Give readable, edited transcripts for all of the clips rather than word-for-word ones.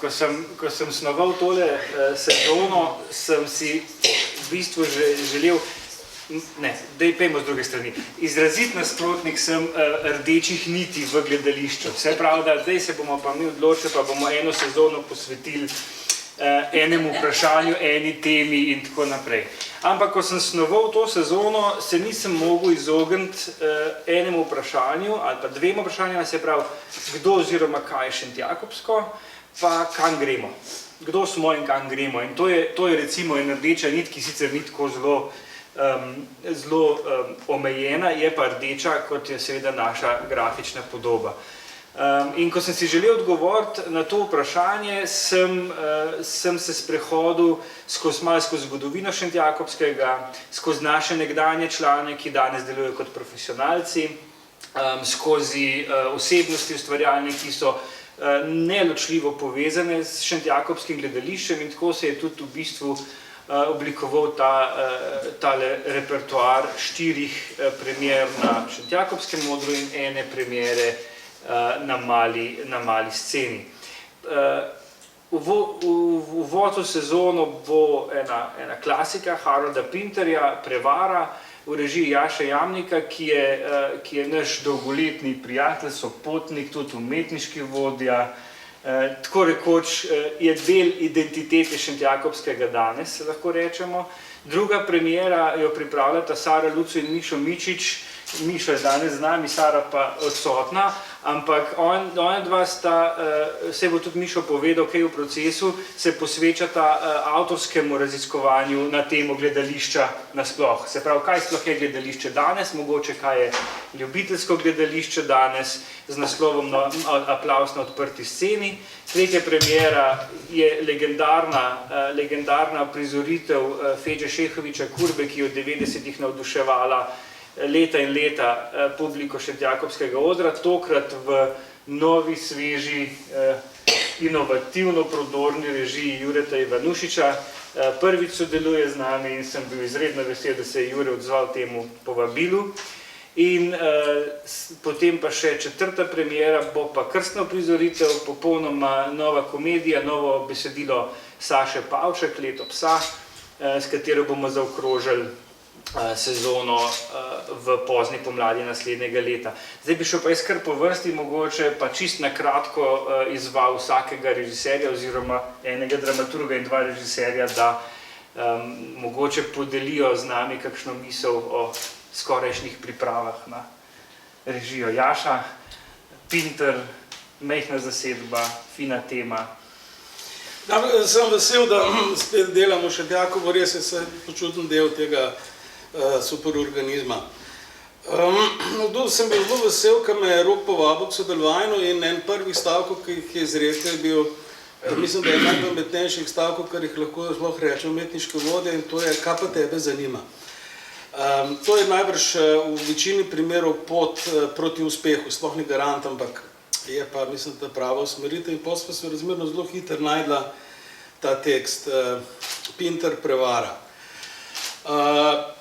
ko sem snoval tole sezono, sem si v bistvu želel, pejmo z druge strani, izrazit nasprotnik sem rdečih niti v gledališču. Vse pravi, da zdaj se bomo pa mi odločili, pa bomo eno sezono posvetili enemu vprašanju, eni temi in tako naprej. Ampak, ko sem snoval to sezono, se nisem mogel izogniti enemu vprašanju, ali pa dvema vprašanjama, se pravi, kdo oziroma kaj je Šentjakobsko, pa kam gremo. Kdo smo in kam gremo. In to je recimo ena rdeča nit, ki sicer ni tako zelo omejena, je pa rdeča, kot je seveda naša grafična podoba. In ko sem si želel odgovoriti na to vprašanje, sem se sprehodil skozi zgodovino Šentjakobskega, skozi naše nekdanje člane, ki danes delujejo kot profesionalci, skozi osebnosti ustvarjalne, ki so neločljivo povezane s Šentjakobskim gledališčem, in tako se je tudi v bistvu oblikoval tale repertoar 4 premier na Šentjakobskem odru in ene premiere na mali sceni. Uvod v sezono bo ena klasika Harolda Pinterja, Prevara, v režiji Jaše Jamnika, ki je naš dolgoletni prijatelj, sopotnik, tudi umetniški vodja, tako rekoč je del identitete Šentjakobskega danes, lahko rečemo. Druga premiera jo pripravljata Sara Luco in Mišo Mičič. Mišo je danes z nami, Sara pa odsotna, ampak ona dva sta, se bo tudi Mišo povedal, kaj v procesu, se posvečata avtorskemu raziskovanju na temo gledališča nasploh. Se pravi, kaj sploh je gledališče danes, mogoče kaj je ljubiteljsko gledališče danes, z naslovom Aplavz na odprti sceni. Tretja premiera je legendarna prizoritev Feđe Šehoviča Kurbe, ki je v 90-ih navduševala leta in leta publiko Šentjakobskega odra, tokrat v novi, sveži, inovativno prodorni režiji Jureta Ivanušiča. Prvič sodeluje z nami in sem bil izredno vesel, da se je Jure odzval temu povabilu. In potem pa še 4. premiera, bo pa krstna uprizoritev, popolnoma nova komedija, novo besedilo Saše Pavček, Leto psa, s katero bomo zaokrožili sezono v pozni pomladi naslednjega leta. Zdaj bi šel pa jaz kar po vrsti, mogoče pa čist na kratko izval vsakega režiserja oziroma enega dramaturga in 2 režiserja, da mogoče podelijo z nami kakšno misel o skorajšnjih pripravah na režijo. Jaša, Pinter, majhna zasedba, fina tema. Sem vesel, da spet delamo v Šentjakobu, res se počutim del tega superorganizma. Sem bil zelo vesel, ker me je Rok povabil k sodelovanju in en prvih stavkov, ki jih je izrekel, je bil, mislim, da je najpametnejših stavkov, kar jih lahko sploh reče umetniške vodje, in to je, kaj pa tebe zanima. To je najbrž v večini primerov pot proti uspehu, sploh ni garant, ampak je pa, mislim, da prava usmeritev, in potem smo se razmerno zelo hitro najdla ta tekst Pinter, Prevara.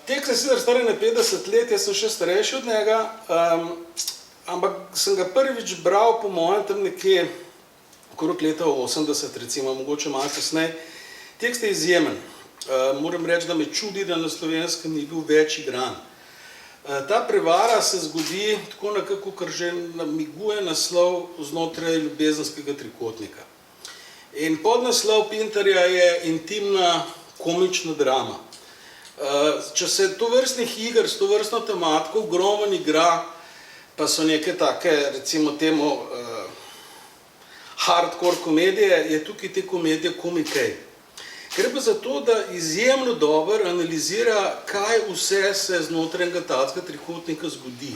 Tekst je sicer star na 50 let, jaz sem še starejši od njega, ampak sem ga prvič bral po mojem tam nekje okrog leta 80, recimo, mogoče malo kasneje. Tekst je izjemen. Moram reči, da me čudi, da na Slovenskem ni bil več igran. Ta prevara se zgodi tako nekako, kar že namiguje naslov znotraj ljubezenskega trikotnika. In podnaslov Pinterja je intimna komična drama. Če se tovrstnih iger s tovrstno tematiko ogromen igra, pa so neke take, recimo temu, hardcore komedije, je tukaj te komedije komikej. Gre pa za to, da izjemno dobro analizira, kaj vse se znotraj tacga trikotnika zgodi.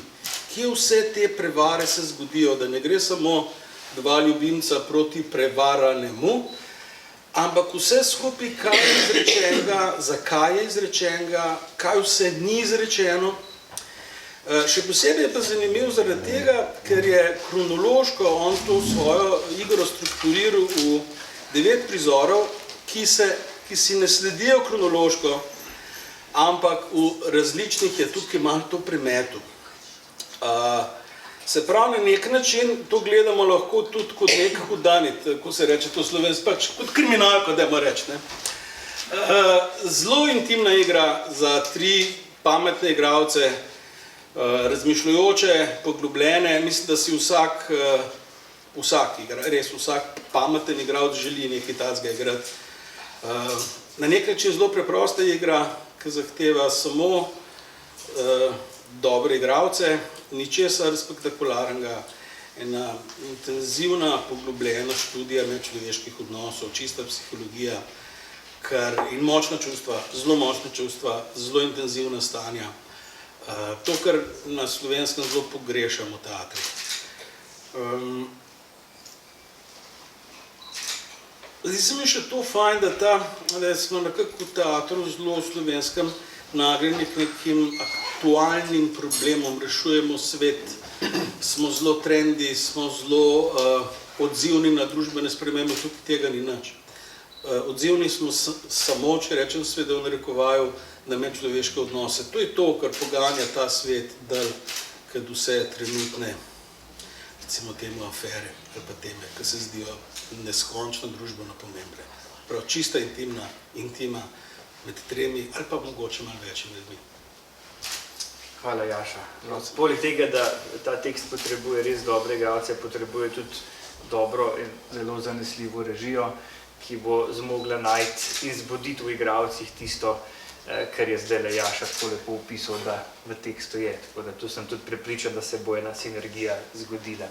Kje vse te prevare se zgodijo, da ne gre samo 2 ljubimca proti prevaranemu, ampak vse skupaj, kaj je izrečenega, zakaj je izrečenega, kaj vse ni izrečeno. Še posebej je pa zanimiv zaradi tega, ker je kronološko on to svojo igro strukturiral v 9 prizorov, ki si ne sledijo kronološko, ampak v različnih je tukaj malo to primetu. Se pravi, na nek način to gledamo lahko tudi kot nek hudanit, ko se reče to slovensko, pač kot kriminalko, dajmo reči. Ne. Zelo intimna igra za 3 pametne igralce, razmišljujoče, poglobljene. Mislim, da si vsak igra, res vsak pameten igralec želi nekaj takega igrati. Na nek način zelo preprosta igra, ki zahteva samo dobre igralce, ničesar spektakularnega, ena intenzivna, poglobljena študija medčloveških odnosov, čista psihologija, in močna čustva, zelo intenzivna stanja. To, kar na Slovenskem zelo pogrešamo v teatri. Zdi se mi še to fajn, da smo nekako v teatru zelo v Slovenskem nagnjeni k nekim aktualnim problemom, rešujemo svet, smo zelo trendi, smo zelo odzivni na družbene spremembe, tukaj tega ni nič. Odzivni smo samo, če rečem seveda v narekovaju, na medčloveške odnose. To je to, kar poganja ta svet dalj, kad vse trenutne, recimo temu afere ali pa teme, ki se zdijo neskončno družbeno pomembne. Prav čista intima med 3 ali pa mogoče malo več ljudmi. Hvala, Jaša. Poleg tega, da ta tekst potrebuje res dobre igralce, potrebuje tudi dobro in zelo zanesljivo režijo, ki bo zmogla najti in zbuditi v igralcih tisto, kar je zdaj Jaša tako lepo opisal, da v tekstu je. Tako da tu sem tudi prepričan, da se bo ena sinergija zgodila.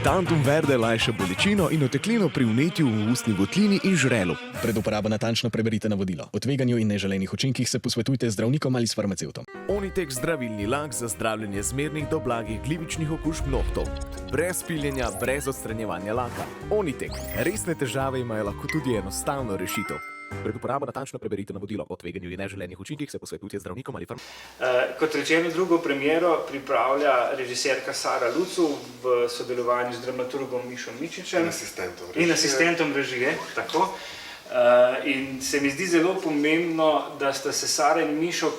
Tantum verde lajša bolečino in oteklino pri vnetju v ustni votlini in žrelu. Pred uporabo natančno preberite navodilo. O tveganju in neželenih učinkih se posvetujte z zdravnikom ali s farmacevtom. Onitek zdravilni lak za zdravljenje zmernih do blagih glivičnih okužb nohtov. Brez piljenja, brez odstranjevanja laka. Onitek. Resne težave imajo lahko tudi enostavno rešitev. Pred uporabo natančno preberite navodilo. O tveganju in neželenih učinkih se posvetujte z zdravnikom ali farmacevtom. Kot rečeno, drugo premiero pripravlja režiserka Sara Lucu v sodelovanju z dramaturgom Mišom Mičičem in asistentom režije. Tako. In se mi zdi zelo pomembno, da sta se Sara in Mišo,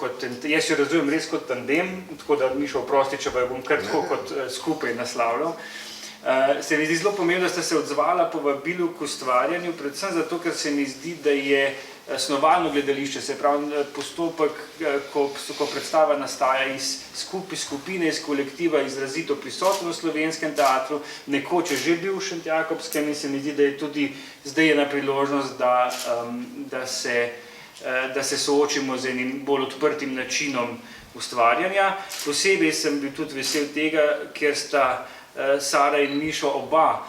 jaz jo razumem res kot tandem, tako da Mišo oprosti, če pa jo bom kar tako kot skupaj naslavljal. Se mi zdi zelo pomembno, da sta se odzvala povabilu k ustvarjanju, predvsem zato, ker se mi zdi, da je snovalno gledališče, se pravi postopek, ko predstava nastaja iz skupine, iz kolektiva, izrazito prisotno v slovenskem teatru, nekoč je že bil v Šentjakobskem in se mi zdi, da je tudi zdaj ena priložnost, da se soočimo z enim bolj odprtim načinom ustvarjanja. Posebej sem bil tudi vesel tega, ker sta Sara in Mišo oba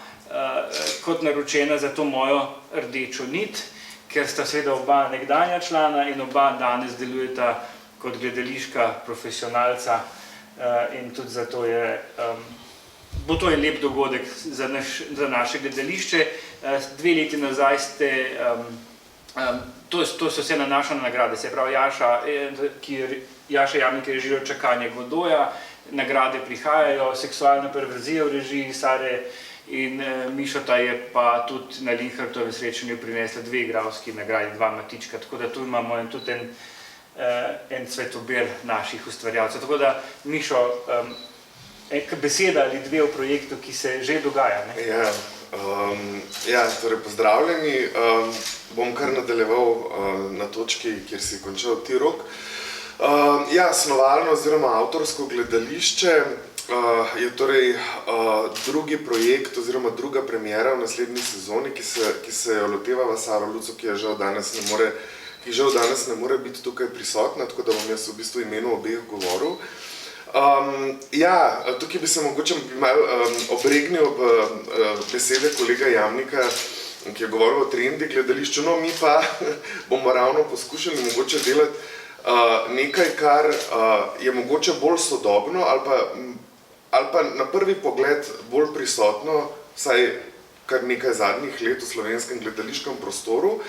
kot naročena za to mojo rdečo nit, ker sta seveda oba nekdanja člana in oba danes delujeta kot gledališka profesionalca in tudi zato bo to en lep dogodek za naše gledališče. 2 leti nazaj to se vse nanaša na nagrade, se pravi Jaša Jamnik je režiral Čakanje Godoja, nagrade prihajajo, Seksualna perverzija v režiji Sare in Mišota je pa tudi na Linhartovem srečanju prinesla 2 igralski nagradi, 2 matička, tako da tu imamo tudi en cvetobir naših ustvarjalcev. Tako da, Mišo, beseda ali 2 v projektu, ki se že dogaja. Torej pozdravljeni. Bom kar nadaljeval na točki, kjer si končal ti, Rok. Snovalno oziroma avtorsko gledališče je torej drugi projekt oziroma druga premiera v naslednji sezoni, ki se jo loteva Sara Luco, ki žal danes ne more biti tukaj prisotna, tako da bom jaz v bistvu imenu obeh govoril. Tukaj bi se mogoče malo obregnil ob besede kolega Jamnika, ki je govoril o trendi gledališču, no mi pa bomo ravno poskušali mogoče delati nekaj, kar je mogoče bolj sodobno ali pa na prvi pogled bolj prisotno, vsaj kar nekaj zadnjih let v slovenskem gledališkem prostoru,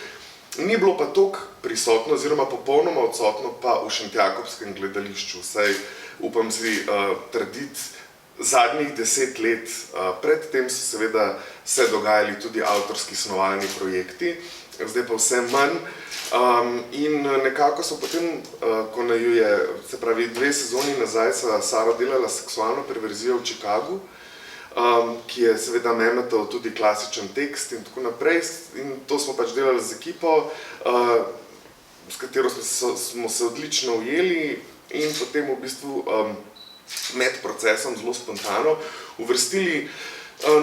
ni bilo pa toliko prisotno oziroma popolnoma odsotno pa v Šentjakobskem gledališču, vsaj upam si trditi zadnjih 10 let. Predtem so seveda se dogajali tudi avtorski snovalni projekti zdaj pa vse manj. In nekako so potem, ko naju je, se pravi, 2 sezoni nazaj Sara delala seksualno perverzijo v Chicagu, ki je seveda memetal tudi klasičen tekst in tako naprej. In to smo pač delali z ekipo, s katero smo se odlično ujeli in potem v bistvu med procesom zelo spontano uvrstili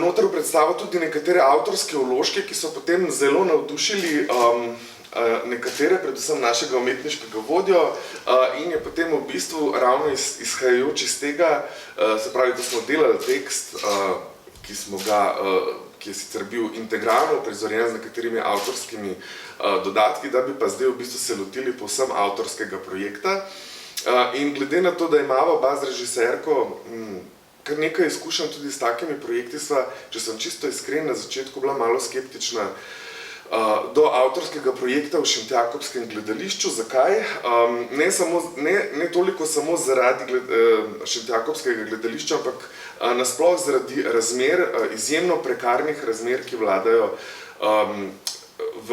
noter v predstavo tudi nekatere avtorske vložke, ki so potem zelo navdušili nekatere, predvsem našega umetniškega vodjo, in je potem v bistvu ravno izhajajoč iz tega, se pravi, da smo delali tekst, ki je sicer bil integralno prizorjen z nekaterimi avtorskimi dodatki, da bi pa zdaj v bistvu se lotili povsem avtorskega projekta. In glede na to, da imamo oba z režiserko kar nekaj izkušenj tudi s takimi projekti, če sem čisto iskren, na začetku bila malo skeptična do avtorskega projekta v Šentjakobskem gledališču. Zakaj? Ne toliko samo zaradi Šentjakobskega gledališča, ampak nasploh zaradi razmer, izjemno prekarnih razmer, ki vladajo v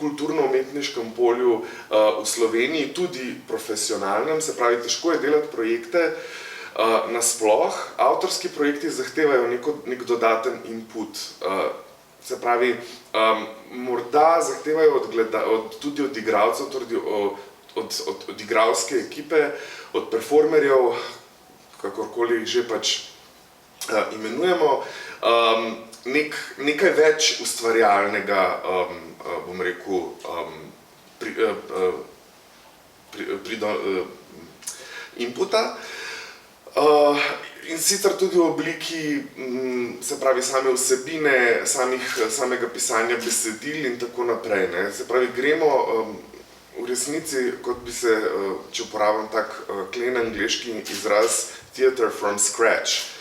kulturno-umetniškem polju v Sloveniji, tudi profesionalnem, se pravi, težko je delati projekte nasploh. Avtorski projekti zahtevajo nek dodaten input, se pravi, morda zahtevajo tudi od igralcev, tudi od igralske ekipe, od performerjev, kakorkoli jih že pač imenujemo, nekaj več ustvarjalnega, bom rekel, inputa. In sicer tudi v obliki, se pravi, same vsebine, samega pisanja besedil in tako naprej. Se pravi, gremo v resnici, kot bi se, če uporabljam tak klen angleški izraz, theater from scratch.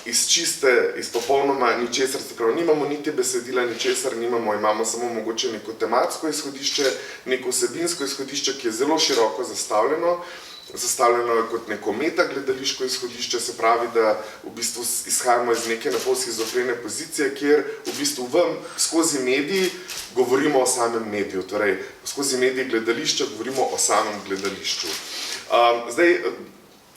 Iz popolnoma ničesar, se pravi, nimamo niti besedila, ničesar nimamo, imamo samo mogoče neko tematsko izhodišče, neko vsebinsko izhodišče, ki je zelo široko zastavljeno. Zastavljeno je kot neko metagledališko izhodišče, se pravi, da v bistvu izhajamo iz neke napol shizofrene pozicije, kjer v bistvu skozi mediji govorimo o samem mediju, torej skozi mediji gledališča govorimo o samem gledališču.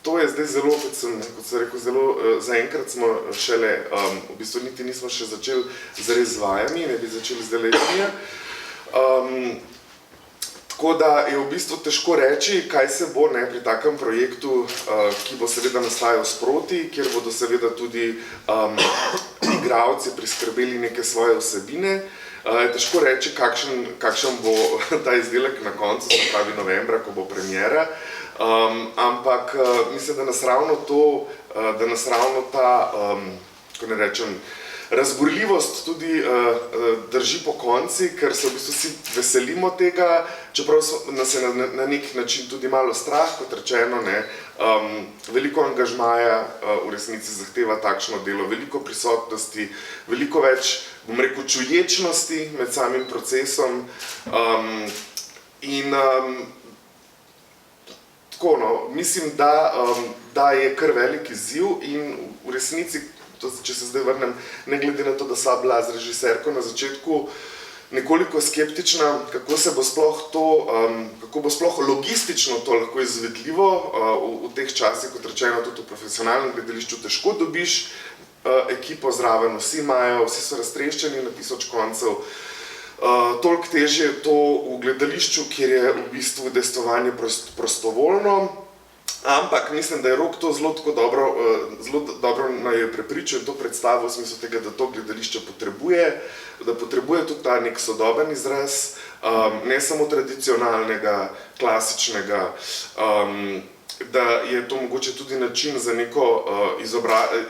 To je zdaj zelo, kot sem rekel, zelo, zaenkrat smo šele, v bistvu niti nismo še začeli zares z vajami, ne bi začeli zdaj letenje. Tako da je v bistvu težko reči, kaj se bo pri takem projektu, ki bo seveda nastajal sproti, kjer bodo seveda tudi igralci priskrbeli neke svoje vsebine. Je težko reči, kakšen bo ta izdelek na koncu, se pravi novembra, ko bo premiera. Ampak mislim, da nas ravno ta, kako ne rečem, razburljivost tudi drži po konci, ker se v bistvu vsi veselimo tega, čeprav nas je na nek način tudi malo strah, kot rečeno, veliko angažmaja v resnici zahteva takšno delo, veliko prisotnosti, veliko več, bom rekel, čuječnosti med samim procesom in tako, mislim, da je kar velik izziv in v resnici, če se zdaj vrnem, ne glede na to, da sva bila z režiserko na začetku nekoliko skeptična, kako bo sploh logistično to lahko izvedljivo v teh časih, kot rečeno, tudi v profesionalnem gledališču težko dobiš ekipo zraven, vsi so raztreščeni na 1000 koncev. Toliko težje je to v gledališču, kjer je v bistvu udejstvovanje prostovoljno, ampak mislim, da je Rok to zelo dobro je prepričal in to predstavil v smislu tega, da to gledališče potrebuje, da potrebuje tudi ta nek sodoben izraz, ne samo tradicionalnega, klasičnega, da je to mogoče tudi način za neko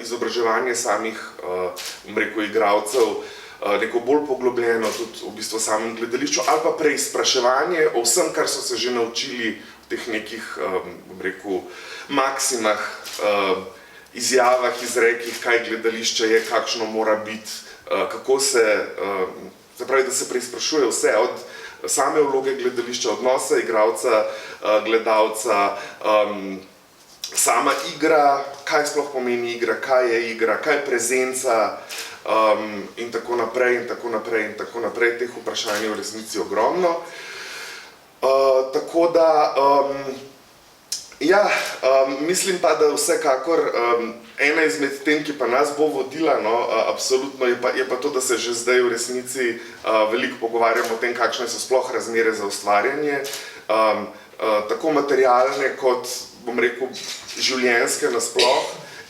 izobraževanje samih, bom rekel, igralcev, neko bolj poglobljeno tudi v bistvu samem gledališču, ali pa preizpraševanje o vsem, kar so se že naučili v teh nekih, bom rekel, maksimah, izjavah, izrekih, kaj gledališče je, kakšno mora biti, kako se pravi, da se preizprašuje vse, od same vloge gledališča, odnosa igralca, gledalca, sama igra, kaj sploh pomeni igra, kaj je prezenca, in tako naprej in tako naprej in tako naprej. Teh vprašanj je v resnici ogromno. Tako da, ja, mislim pa, da vsekakor ena izmed tem, ki pa nas bo vodila, no, absolutno je pa to, da se že zdaj v resnici veliko pogovarjamo o tem, kakšne so sploh razmere za ustvarjanje, tako materialne kot, bom rekel, življenjske nasploh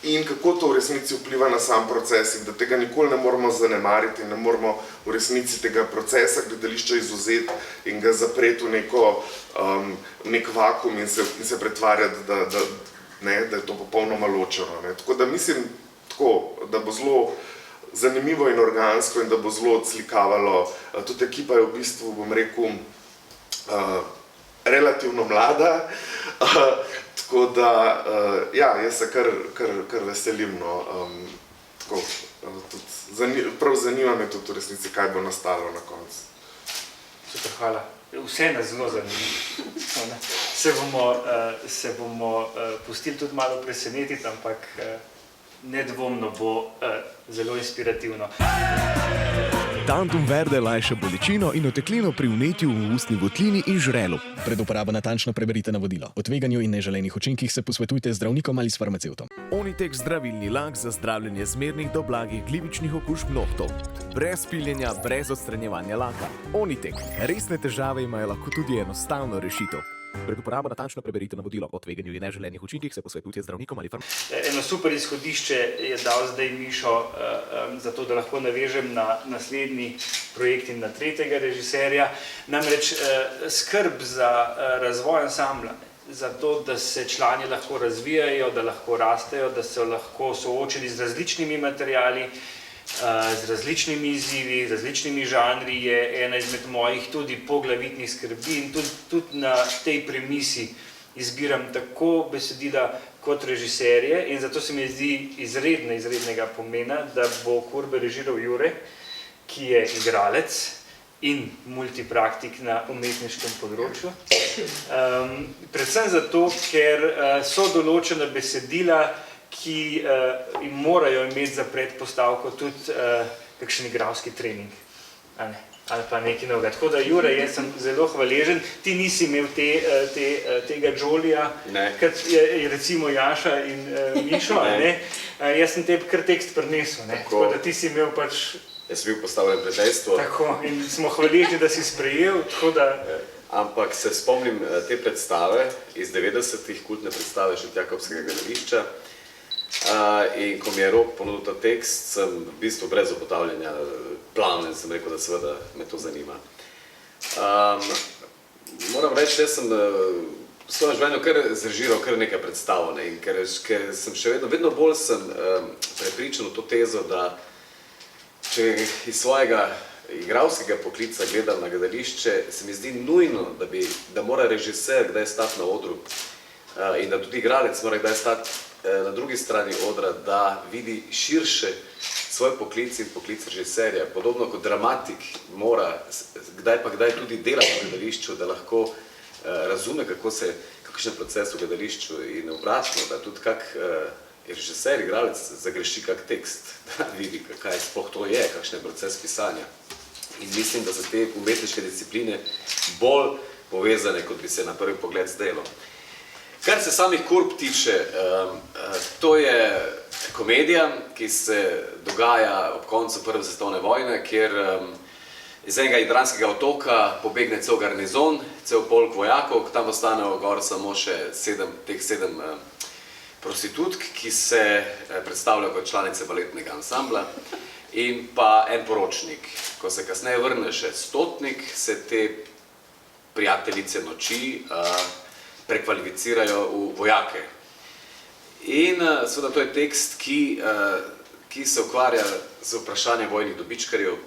in kako to v resnici vpliva na sam proces in da tega nikoli ne moramo zanemariti in ne moramo v resnici tega procesa gledališča izvzeti in ga zapreti v nek vakuum in se pretvarjati, da je to popolnoma ločeno. Tako da mislim, da bo zelo zanimivo in organsko in da bo zelo odslikavalo. Tudi ekipa je v bistvu, bom rekel, relativno mlada, tako da, ja, jaz se kar veselim, no, tako, prav zanima me tudi v resnici, kaj bo nastalo na koncu. Super, hvala. Vse nas zelo zanima. Se bomo pustili tudi malo presenetiti, ampak nedvomno bo zelo inspirativno. Tantum verde lajša bolečino in oteklino pri vnetju v ustni votlini in žrelu. Pred uporabo natančno preberite navodilo. O tveganju in neželenih učinkih se posvetujte z zdravnikom ali s farmacevtom. Onitek zdravilni lak za zdravljenje zmernih do blagih glivičnih okužb nohtov. Brez piljenja, brez odstranjevanja laka. Onitek. Resne težave imajo lahko tudi enostavno rešitev. Pred uporabo natančno preberite navodilo. O tveganju in neželenih učinkih se posvetujte z zdravnikom ali farmacevtom. Eno super izhodišče je dal zdaj Mišo, zato da lahko navežem na naslednji projekt in na tretjega režiserja. Namreč skrb za razvoj ansambla, za to, da se člani lahko razvijajo, da lahko rastejo, da so lahko soočeni z različnimi materiali, z različnimi izzivi, z različnimi žanri, je ena izmed mojih tudi poglavitnih skrbi in tudi na tej premisi izbiram tako besedila kot režiserje in zato se mi zdi izrednega pomena, da bo Kurbe režiral Jure, ki je igralec in multipraktik na umetniškem področju. Predvsem zato, ker so določena besedila, ki morajo imeti za predpostavko tudi kakšen igralski trening ali pa nekaj novega. Tako da, Jure, jaz sem zelo hvaležen. Ti nisi imel tega Jolija, kot je recimo Jaša in Mišo, ne? Jaz sem tebi kar tekst prinesel, ne? Tako da ti si imel pač... Jaz sem bil postavljen pred dejstvo. Tako, in smo hvaležni, da si sprejel, tako da... Ampak se spomnim te predstave iz 90-ih, kultne predstave Šentjakobskega gledališča. In ko mi je Rok ponudil ta tekst, sem v bistvu brez opotavljanja plavljen, sem rekel, da seveda me to zanima. Moram reči, jaz sem v svojem življenju kar zrežiral kar nekaj predstav, in ker sem še vedno bolj sem prepričan v to tezo, da če iz svojega igralskega poklica gledam na gledališče, se mi zdi nujno, da mora režiser kdaj stati na odru in da tudi igralec mora kdaj stati na drugi strani odra, da vidi širše svoj poklic in poklic režiserja. Podobno kot dramatik mora kdaj tudi delati v gledališču, da lahko razume, kakšen proces v gledališču in obratno, da tudi kak režiser, igralec zagreši kak tekst, da vidi, kaj sploh to je, kakšen je proces pisanja. In mislim, da so te umetniške discipline bolj povezane, kot bi se na prvi pogled zdelo. Kar se samih Kurb tiče, to je komedija, ki se dogaja ob koncu Prve svetovne vojne, kjer iz enega jadranskega otoka pobegne cel garnizon, cel polk vojakov, tam ostanejo gor samo še teh sedem prostitutk, ki se predstavljajo kot članice baletnega ansambla, in pa en poročnik. Ko se kasneje vrne še stotnik, se te prijateljice noči prekvalificirajo v vojake. In seveda to je tekst, ki se ukvarja z vprašanjem vojnih dobičkarjev,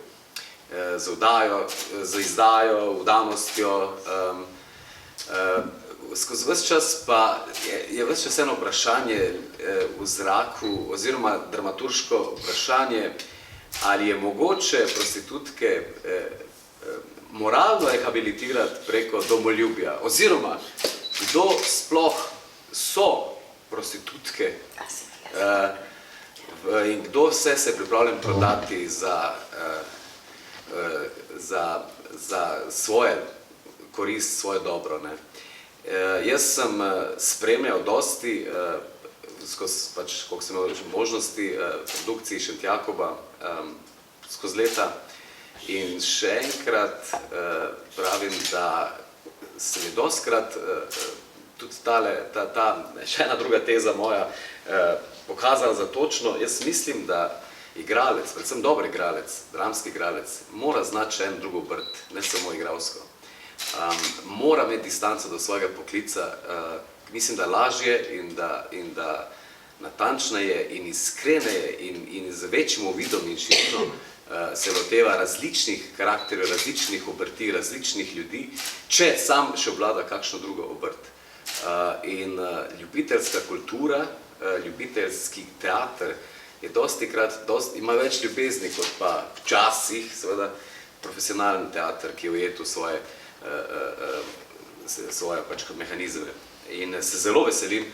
z izdajo, vdanostjo. Skozi ves čas pa je ves čas eno vprašanje v zraku, oziroma dramaturško vprašanje, ali je mogoče prostitutke moralno rehabilitirati preko domoljubja, oziroma kdo sploh so prostitutke in kdo vse se je pripravljen prodati za svoje korist, svoje dobro. Ne. Jaz sem spremljal dosti, skozi, pač, koliko sem imel možnosti, produkciji Šentjakoba skozi leta. In še enkrat pravim, da se mi dostikrat tudi še ena druga teza moja pokazala za točno. Jaz mislim, da igralec, predvsem dober igralec, dramski igralec, mora znati še en drugo obrt, ne samo igralsko. Mora imeti distanco do svojega poklica, mislim, da lažje in da natančneje in iskreneje in z večjim uvidom in širino se loteva različnih karakterjev, različnih obrti, različnih ljudi, če sam še obvlada kakšno drugo obrt. In ljubiteljska kultura, ljubiteljski teater je dostikrat, ima več ljubezni kot pa včasih, seveda, profesionalni teater, ki je ujet v svoje pač mehanizme. In se zelo veselim,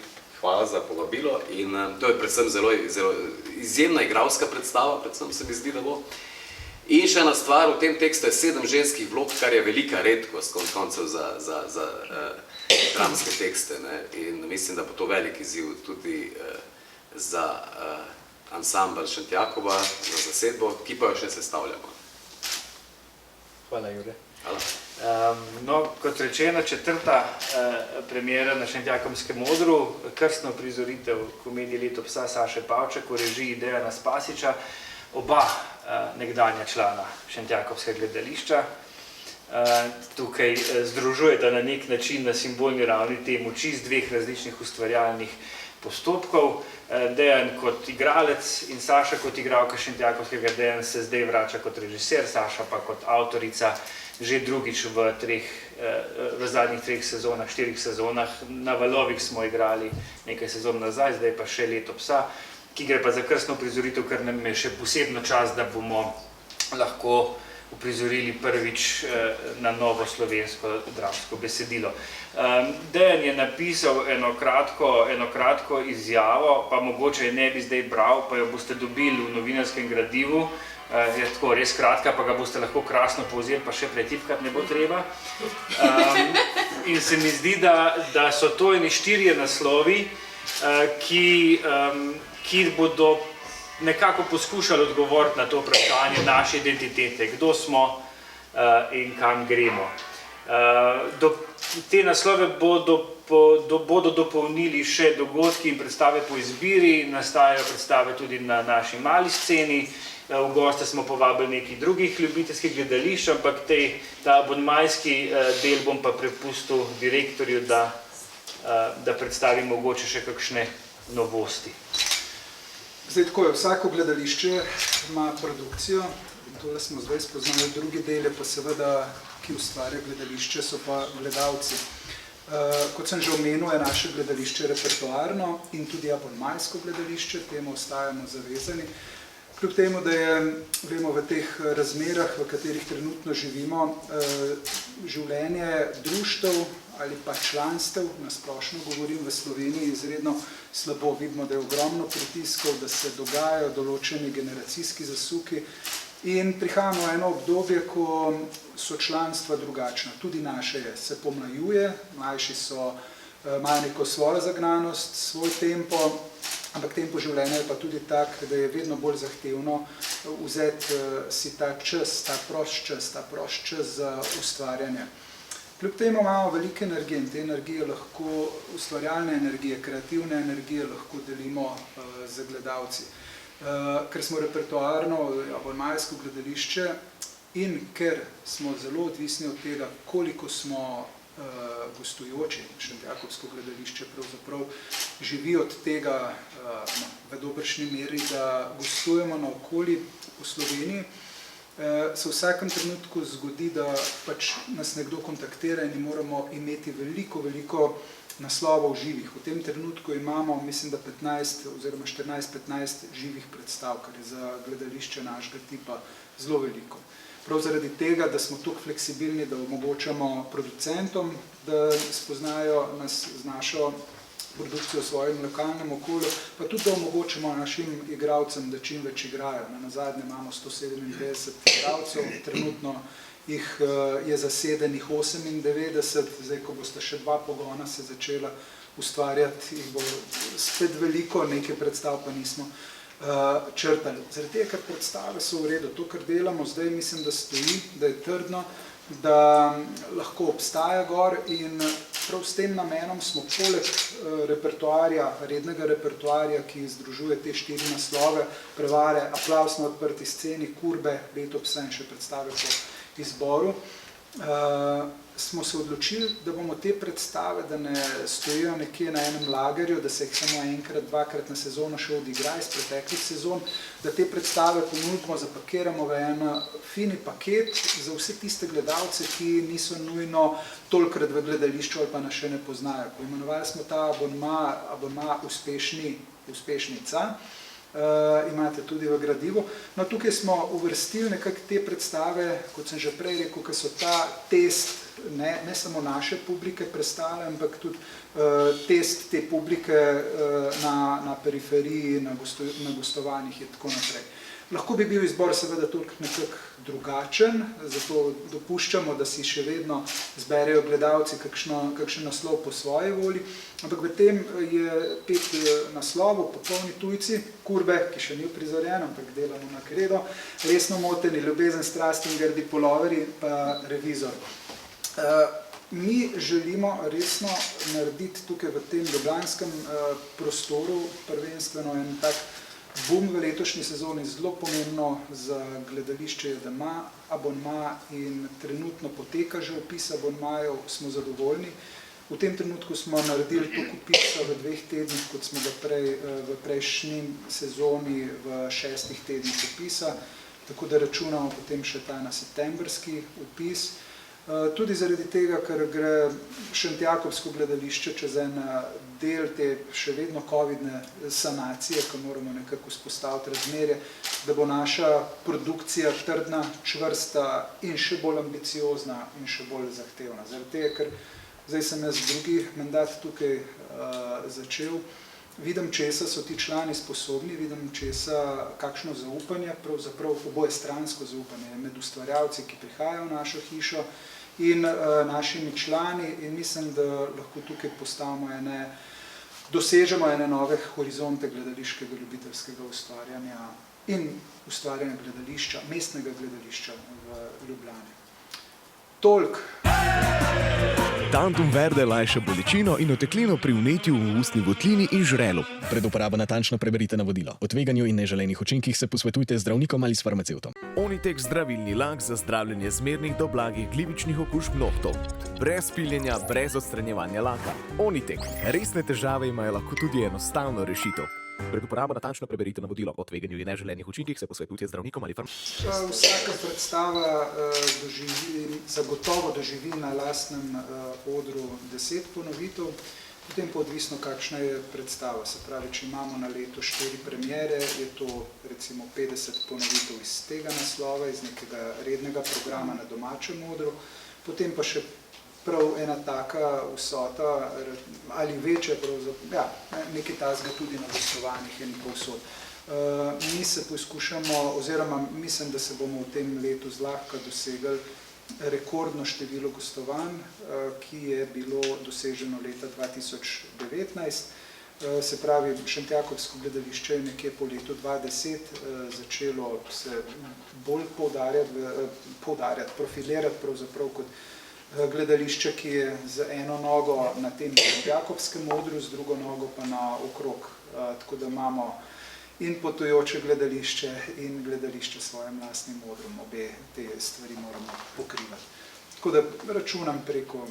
hvala za povabilo, in to je predvsem zelo izjemna igralska predstava, predvsem se mi zdi, da bo. In še ena stvar, v tem tekstu je 7 ženskih vlog, kar je velika redkost, konec koncev za dramske tekste, ne? In mislim, da bo to velik izziv tudi za ansambl Šentjakoba, za zasedbo, ki pa jo še sestavljamo. Hvala, Jure. Hvala. No, kot rečeno, 4. premiera na Šentjakovskem odru, krstno prizoritev komedije Leto psa Saše Pavček v režiji Dejana Spasića, oba nekdanja člana Šentjakovskega gledališča. Tukaj združujeta na nek način na simbolni ravni te moči z 2 različnih ustvarjalnih postopkov. Dejan kot igralec in Saša kot igralka Šentjakovskega. Dejan se zdaj vrača kot režiser, Saša pa kot avtorica že drugič v zadnjih 3 sezonah, 4 sezonah. Na Valovih smo igrali nekaj sezon nazaj, zdaj pa še Leto psa, ki gre pa za krstno prizoritev, ker nam je še posebno čas, da bomo lahko uprizorili prvič na novo slovensko dramsko besedilo. Dejan je napisal eno kratko izjavo, pa mogoče je ne bi zdaj bral, pa jo boste dobili v novinarskem gradivu. Je tako res kratka, pa ga boste lahko krasno povzeli, pa še pretipkati ne bo treba. In se mi zdi, da so to eni 4 naslovi, ki bodo nekako poskušali odgovoriti na to vprašanje naše identitete, kdo smo in kam gremo. Te naslove bodo dopolnili še dogodki in predstave po izbiri, nastajajo predstave tudi na naši mali sceni. V goste smo povabili nekaj drugih ljubiteljskih gledališč, ampak ta abonmajski del bom pa prepustil direktorju, da predstavi mogoče še kakšne novosti. Zdaj tako je, vsako gledališče ima produkcijo, in tole smo zdaj spoznali, drugi del je pa seveda, ki ustvarja gledališče, so pa gledalci. Kot sem že omenil, je naše gledališče repertoarno in tudi abonmajsko gledališče, temu ostajamo zavezani. Kljub temu, da je, vemo, v teh razmerah, v katerih trenutno živimo, življenje društev ali pa članstev, na splošno govorim, v Sloveniji izredno slabo. Vidimo, da je ogromno pritiskov, da se dogajajo določeni generacijski zasuki in prihajamo v eno obdobje, ko so članstva drugačna. Tudi naše je, se pomlajuje, mlajši imajo neko svojo zagnanost, svoj tempo, ampak tempo življenja je pa tudi tak, da je vedno bolj zahtevno vzeti si ta čas, ta prost čas za ustvarjanje. Kljub temu imamo velike energije in te energije lahko, ustvarjalne energije, kreativne energije lahko delimo z gledalci. Ker smo repertoarno, abonmajsko gledališče in ker smo zelo odvisni od tega, koliko smo gostujoči, Šentjakovsko gledališče pravzaprav živi od tega v dobršni meri, da gostujemo naokoli po Sloveniji, se v vsakem trenutku zgodi, da pač nas nekdo kontaktira in moramo imeti veliko naslovov živih. V tem trenutku imamo, mislim, da 15 oziroma 14-15 živih predstav, kar je za gledališče našega tipa zelo veliko. Prav zaradi tega, da smo toliko fleksibilni, da omogočamo producentom, da spoznajo nas z našo produkcijo v svojem lokalnem okolju, pa tudi da omogočimo našim igralcem, da čim več igrajo. Nazadnje imamo 157 igralcev, trenutno jih je zasedenih 98, zdaj ko boste še 2 pogona se začela ustvarjati, jih bo spet veliko, nekaj predstav pa nismo črtali. Zaradi tega, ker predstave so v redu, to, kar delamo zdaj, mislim, da stoji, da je trdno, da lahko obstaja gor in prav s tem namenom smo poleg repertoarja, rednega repertoarja, ki združuje te 4 naslove, Prevare, Aplavz na odprti sceni, Kurbe, Leto psa in še predstave po izboru, smo se odločili, da bomo te predstave, da ne stojijo nekje na enem lagerju, da se jih samo enkrat, 2-krat na sezono še odigra iz preteklih sezon, da te predstave ponudimo, zapakiramo v en fini paket za vse tiste gledalce, ki niso nujno tolikrat v gledališču ali pa nas še ne poznajo. Poimenovali smo ta abonma uspešnica, imate tudi v gradivu. No, tukaj smo uvrstili nekako te predstave, kot sem že prej rekel, ki so ta test ne samo naše publike prestale, ampak tudi test te publike na periferiji, na gostovanjih in tako naprej. Lahko bi bil izbor seveda toliko nekako drugačen, zato dopuščamo, da si še vedno zberejo gledalci kakšen naslov po svoji volji, ampak v tem je 5 naslovov, Popolni tujci, Kurbe, ki še ni uprizorjen, ampak delamo na kredo, Resno moteni, Ljubezen, strast in grdi puloverji, pa Revizor. Mi želimo resno narediti tukaj v tem ljubljanskem prostoru prvenstveno en tak boom v letošnji sezoni, zelo pomembno za gledališče je, da ima abonma in trenutno poteka že vpis abonmajev, smo zadovoljni. V tem trenutku smo naredili toliko vpisa v 2 tednih, kot smo ga v prejšnji sezoni v 6 tednih vpisa, tako da računamo potem še ta na septembrski vpis. Tudi zaradi tega, ker gre Šentjakobsko gledališče čez en del te še vedno covidne sanacije, ko moramo nekako vzpostaviti razmerje, da bo naša produkcija trdna, čvrsta in še bolj ambiciozna in še bolj zahtevna. Zaradi tega, ker zdaj sem jaz drugi mandat tukaj začel, vidim, česa so ti člani sposobni, vidim, česa, kakšno zaupanje, pravzaprav obojestransko zaupanje med ustvarjalci, ki prihajajo v našo hišo in našimi člani in mislim, da lahko tukaj dosežemo ene nove horizonte gledališkega ljubiteljskega ustvarjanja in ustvarjanja gledališča, mestnega gledališča v Ljubljani. Toliko. Tantum verde lajša bolečino in oteklino pri vnetju v ustni votlini in žrelu. Pred uporabo natančno preberite navodilo. O tveganju in neželenih učinkih se posvetujte z zdravnikom ali s farmacevtom. Onitek zdravilni lak za zdravljenje zmernih do blagih glivičnih okužb nohtov. Brez piljenja, brez odstranjevanja laka. Onitek. Resne težave imajo lahko tudi enostavno rešitev. Pred uporabo natančno preberite navodilo. O tveganju in neželenih učinkih se posvetujte z zdravnikom ali farmacevtom. Vsaka predstava zagotovo doživi na lastnem odru 10 ponovitev, potem pa odvisno, kakšna je predstava. Se pravi, če imamo na leto 4 premiere, je to recimo 50 ponovitev iz tega naslova, iz nekega rednega programa na domačem odru, potem pa še prav ena taka vsota ali večja, nekaj takega tudi na gostovanjih in povsod. Mi se poskušamo, oziroma mislim, da se bomo v tem letu zlahka dosegli rekordno število gostovanj, ki je bilo doseženo leta 2019. Se pravi, Šentjakobsko gledališče je nekje po letu 2010 začelo se bolj poudarjati, profilirati pravzaprav kot gledališče, ki je z eno nogo na tem Jakobskem odru, z drugo nogo pa na okrog. Tako da imamo in potujoče gledališče in gledališče s svojim lastnim odrom. Obe te stvari moramo pokrivati. Tako da računam preko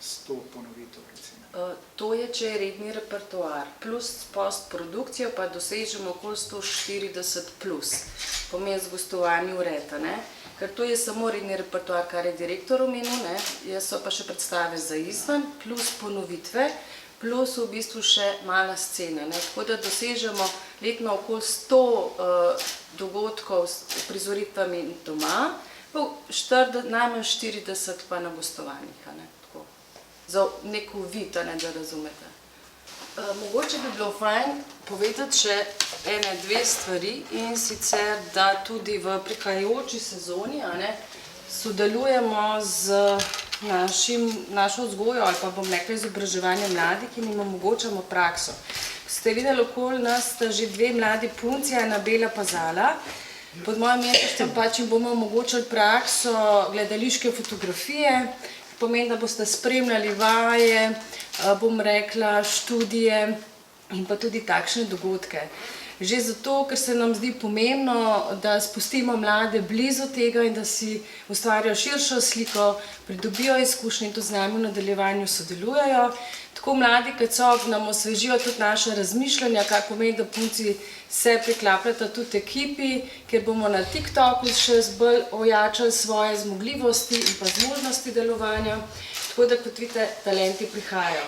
100 ponovitev, recimo. To je, če je redni repertoar, plus postprodukcijo pa dosežemo okoli 140 plus, pomeni z gostovanjem ureta, ne? Ker to je samo redni repertoar, kar je direktor omenil, so pa še predstave za izven, plus ponovitve, plus v bistvu še mala scena. Tako da dosežemo letno okoli 100 dogodkov s prizoritvami doma, najmanj 40 pa na gostovanjih. Za nek uvid, da razumete. Mogoče bi bilo fajn povedati še ene dve stvari in sicer, da tudi v prihajajoči sezoni sodelujemo z našo vzgojo ali pa bom rekla izobraževanje mladih in jim omogočamo prakso. Ste videli okoli nas, sta že dve mladi punci, ena Bela pa Zala. Pod mojim mentorstvom pač jim bomo omogočili prakso gledališke fotografije, pomeni, da boste spremljali vaje, bom rekla študije in pa tudi takšne dogodke. Že zato, ker se nam zdi pomembno, da spustimo mlade blizu tega in da si ustvarjajo širšo sliko, pridobijo izkušnje in to z nami v nadaljevanju sodelujejo. Tako mladi, kot so, nam osvežijo tudi naše razmišljanja, kar pomeni, da punci se priklapljata tudi ekipi, ker bomo na TikToku še bolj ojačali svoje zmogljivosti in pa zmožnosti delovanja. Tako da, kot vidite, talenti prihajajo.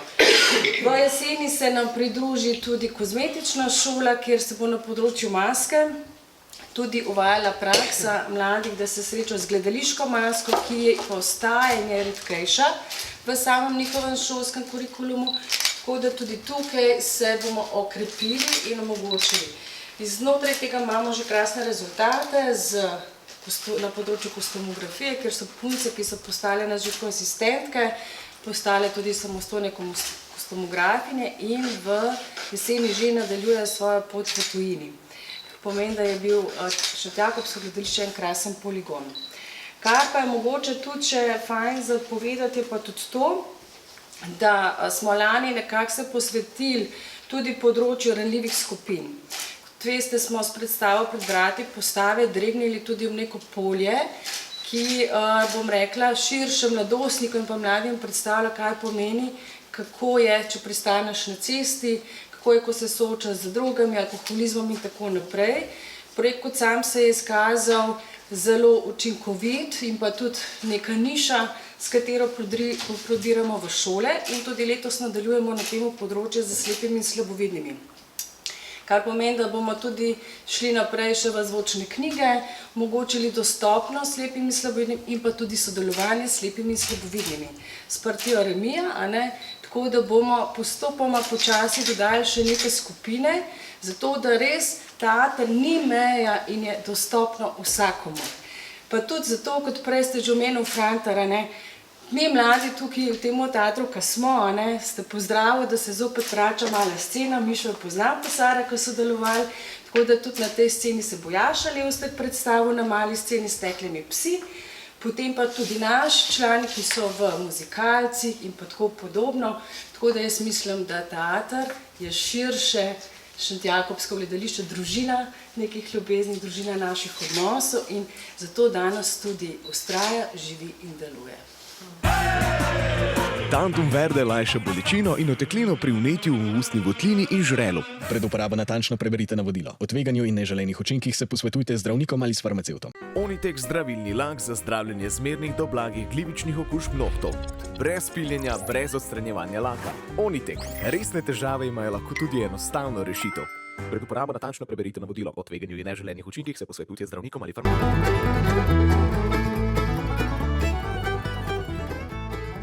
V jeseni se nam pridruži tudi kozmetična šola, kjer se bo na področju maske tudi uvajala praksa mladih, da se srečajo z gledališko masko, ki postaja in je redkejša v samem njihovem šolskem kurikulumu. Tako da tudi tukaj se bomo okrepili in omogočili. Znotraj tega imamo že krasne rezultate na področju kostumografije, ker so punce, ki so postale na začetku asistentke, postale tudi samostojne kostumografinje in v jeseni že nadaljujejo svojo pot v tujini. Pomeni, da je bil Šentjakobsko gledališče en krasen poligon. Kar pa je mogoče tudi še fajn zapovedati, je pa tudi to, da smo lani nekako se posvetili tudi področju ranljivih skupin. Veste, smo s predstavo Pred vrati postave dregnili tudi v neko polje, ki, bom rekla, širšem mladostnikom in pa mladim predstavlja, kaj pomeni, kako je, če pristaneš na cesti, kako je, ko se soočaš z drogami, alkoholizmom in tako naprej. Projekt kot sam se je izkazal zelo učinkovit in pa tudi neka niša, s katero prodiramo v šole in tudi letos nadaljujemo na tem področju za slepimi in slabovidnimi. Kar pomeni, da bomo tudi šli naprej še v zvočne knjige, omogočili dostopnost slepim in slabovidnim in pa tudi sodelovanje s slepimi in slabovidnimi. S partijo Remija, tako da bomo postopoma počasi dodali še neke skupine, zato da res teater ni meja in je dostopno vsakomur. Pa tudi zato, kot prej ste že omenil Frantar, mi mladi tukaj v tem teatru, ko smo, ste pozdravili, da se zopet vrača mala scena, Mišo je poznal Pesara, ko so delovali, tako da tudi na tej sceni se bo Jaša Levstek predstavil na mali sceni s Steklimi psi, potem pa tudi naši člani, ki so v muzikalcih in pa tako podobno, tako da jaz mislim, da teater je širše Šentjakobsko gledališče, družina nekih ljubezni, družina naših odnosov in zato danes tudi vztraja, živi in deluje. Tantum verde lajša bolečino in oteklino pri vnetju v ustni votlini in žrelu. Pred uporabo natančno preberite navodilo. O tveganju in neželenih učinkih se posvetujte z zdravnikom ali s farmacevtom. Onitek zdravilni lak za zdravljenje zmernih do blagih glivičnih okužb nohtov. Brez piljenja, brez odstranjevanja laka. Onitek. Resne težave imajo lahko tudi enostavno rešitev. Pred uporabo natančno preberite navodilo. O tveganju in neželenih učinkih se posvetujte z zdravnikom ali farmacevtom.